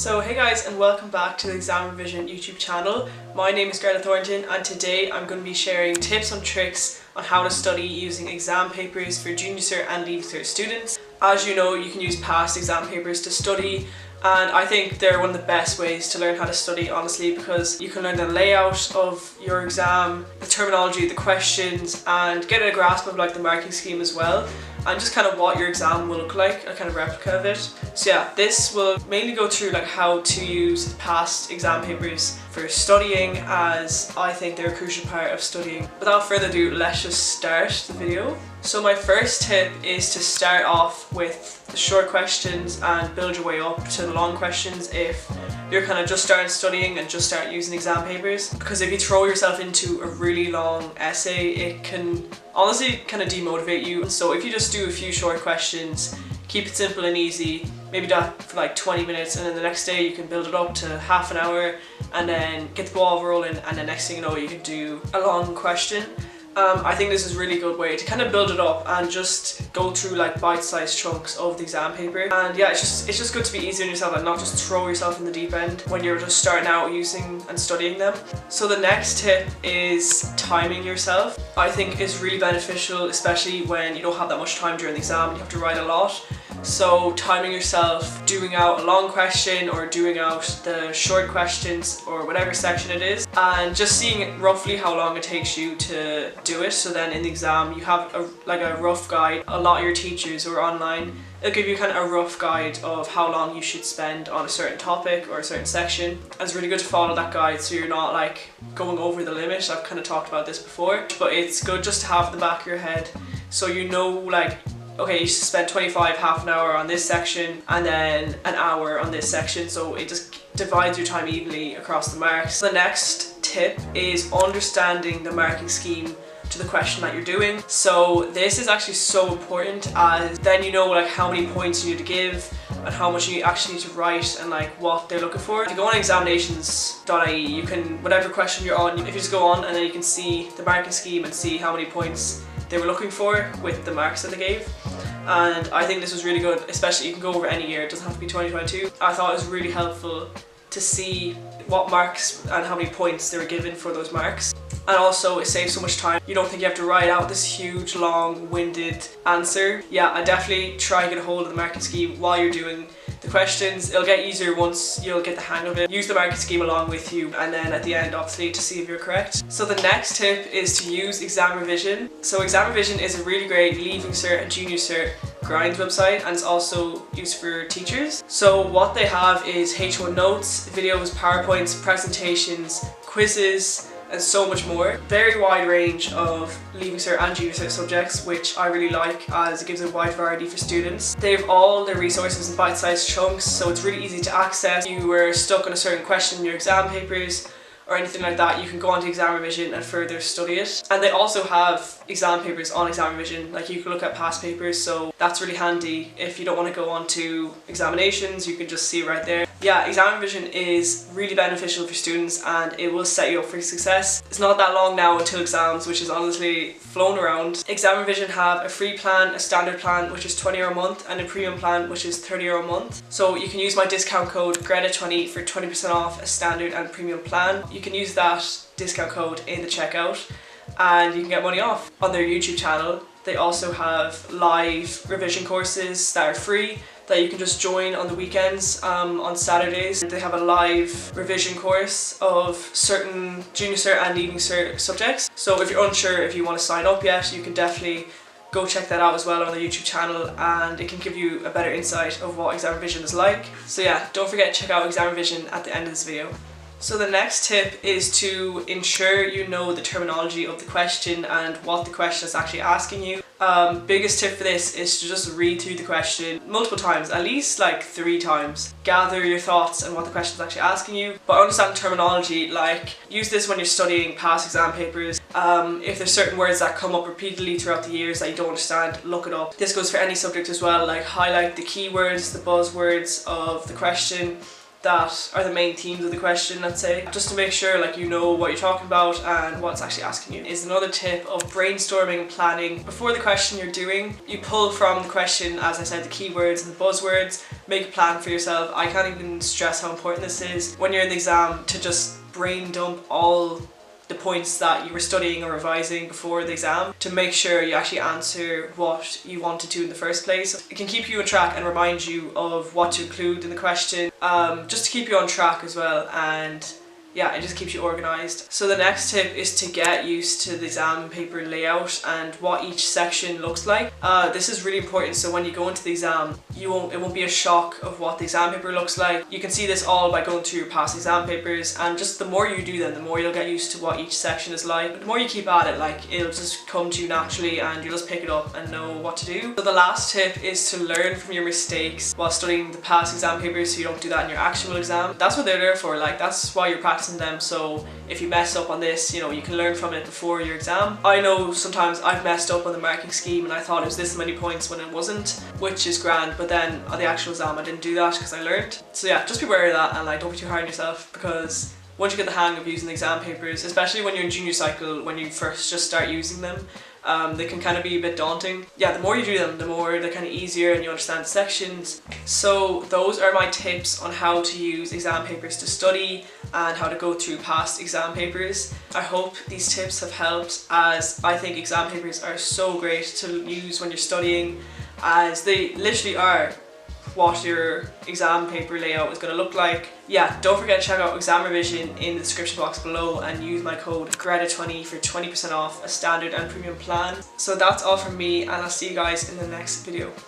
So hey guys, and welcome back to the ExamRevision YouTube channel. My name is Greta Thornton, and today I'm going to be sharing tips and tricks on how to study using exam papers for junior cert and leaving cert students. As you know, you can use past exam papers to study, and I think they're one of the best ways to learn how to study, honestly, because you can learn the layout of your exam, the terminology, the questions, and get a grasp of like the marking scheme as well, and just kind of what your exam will look like, a kind of replica of it. So yeah, this will mainly go through like how to use past exam papers for studying, as I think they're a crucial part of studying. Without further ado, let's just start the video. So my first tip is to start off with the short questions and build your way up to the long questions if you're kind of just starting studying and just start using exam papers. Because if you throw yourself into a really long essay, it can honestly kind of demotivate you. So if you just do a few short questions, keep it simple and easy, maybe that for like 20 minutes, and then the next day you can build it up to half an hour and then get the ball rolling, and the next thing you know you can do a long question. I think this is a really good way to kind of build it up and just go through like bite-sized chunks of the exam paper. And yeah, it's just good to be easy on yourself and not just throw yourself in the deep end when you're just starting out using and studying them. So the next tip is timing yourself. I think is really beneficial, especially when you don't have that much time during the exam and you have to write a lot. So timing yourself, doing out a long question or doing out the short questions or whatever section it is, and just seeing roughly how long it takes you to do it. So then in the exam you have a rough guide. A lot of your teachers who are online, it'll give you kind of a rough guide of how long you should spend on a certain topic or a certain section. And it's really good to follow that guide so you're not like going over the limit. I've kind of talked about this before, but it's good just to have in the back of your head so you know, like, okay, you should spend half an hour on this section and then an hour on this section, so it just divides your time evenly across the marks. The next tip is understanding the marking scheme to the question that you're doing. So this is actually so important, as then you know like how many points you need to give and how much you actually need to write and like what they're looking for. If you go on examinations.ie, you can, whatever question you're on, if you just go on and then you can see the marking scheme and see how many points they were looking for with the marks that they gave. And I think this was really good, especially you can go over any year, it doesn't have to be 2022. I thought it was really helpful to see what marks and how many points they were given for those marks. And also it saves so much time. You don't think you have to write out this huge long-winded answer. Yeah, I definitely try and get a hold of the marking scheme while you're doing the questions. It'll get easier once you'll get the hang of it. Use the marking scheme along with you, and then at the end obviously to see if you're correct. So the next tip is to use ExamRevision. So ExamRevision is a really great leaving cert and junior cert grind website, and it's also used for teachers. So what they have is H1 notes, videos, PowerPoints, presentations, quizzes, and so much more. Very wide range of leaving cert and junior cert subjects, which I really like as it gives a wide variety for students. They have all their resources in bite-sized chunks, so it's really easy to access. If you were stuck on a certain question in your exam papers or anything like that, you can go onto ExamRevision and further study it. And they also have exam papers on ExamRevision, like you can look at past papers, so that's really handy. If you don't want to go on to examinations, you can just see it right there. Yeah, ExamRevision is really beneficial for students and it will set you up for success. It's not that long now until exams, which is honestly flown around. ExamRevision have a free plan, a standard plan, which is €20 a month, and a premium plan, which is €30 a month. So you can use my discount code GRETA20 for 20% off a standard and premium plan. You can use that discount code in the checkout and you can get money off. On their YouTube channel, they also have live revision courses that are free that you can just join on the weekends. On Saturdays they have a live revision course of certain junior cert and leaving cert subjects. So if you're unsure if you want to sign up yet, you can definitely go check that out as well on the YouTube channel, and it can give you a better insight of what ExamRevision is like. So yeah, don't forget to check out ExamRevision at the end of this video. So the next tip is to ensure you know the terminology of the question and what the question is actually asking you. Biggest tip for this is to just read through the question multiple times, at least like 3 times. Gather your thoughts and what the question is actually asking you, but understand the terminology. Like, use this when you're studying past exam papers. If there's certain words that come up repeatedly throughout the years that you don't understand, look it up. This goes for any subject as well, like highlight the keywords, the buzzwords of the question, that are the main themes of the question, let's say, just to make sure like you know what you're talking about and what's actually asking you. Is another tip of brainstorming and planning. Before the question you're doing, you pull from the question, as I said, the keywords and the buzzwords, make a plan for yourself. I can't even stress how important this is when you're in the exam, to just brain dump all the points that you were studying or revising before the exam, to make sure you actually answer what you want to do in the first place. It can keep you on track and remind you of what to include in the question, just to keep you on track as well, and yeah, it just keeps you organised. So the next tip is to get used to the exam paper layout and what each section looks like. This is really important, so when you go into the exam, it won't be a shock of what the exam paper looks like. You can see this all by going through your past exam papers, and just the more you do them, the more you'll get used to what each section is like. The more you keep at it, like, it'll just come to you naturally and you'll just pick it up and know what to do. So the last tip is to learn from your mistakes while studying the past exam papers, so you don't do that in your actual exam. That's what they're there for, like, that's why you're practicing them. So if you mess up on this, you know, you can learn from it before your exam. I know sometimes I've messed up on the marking scheme and I thought it was this many points when it wasn't, which is grand, but then on the actual exam I didn't do that because I learned. So yeah, just be aware of that, and like, don't be too hard on yourself, because once you get the hang of using the exam papers, especially when you're in junior cycle, when you first just start using them, they can kind of be a bit daunting. Yeah, the more you do them, the more they're kind of easier and you understand the sections. So those are my tips on how to use exam papers to study and how to go through past exam papers. I hope these tips have helped, as I think exam papers are so great to use when you're studying, as they literally are what your exam paper layout is going to look like. Yeah, don't forget to check out ExamRevision in the description box below and use my code Greta20 for 20% off a standard and premium plan. So that's all from me, and I'll see you guys in the next video.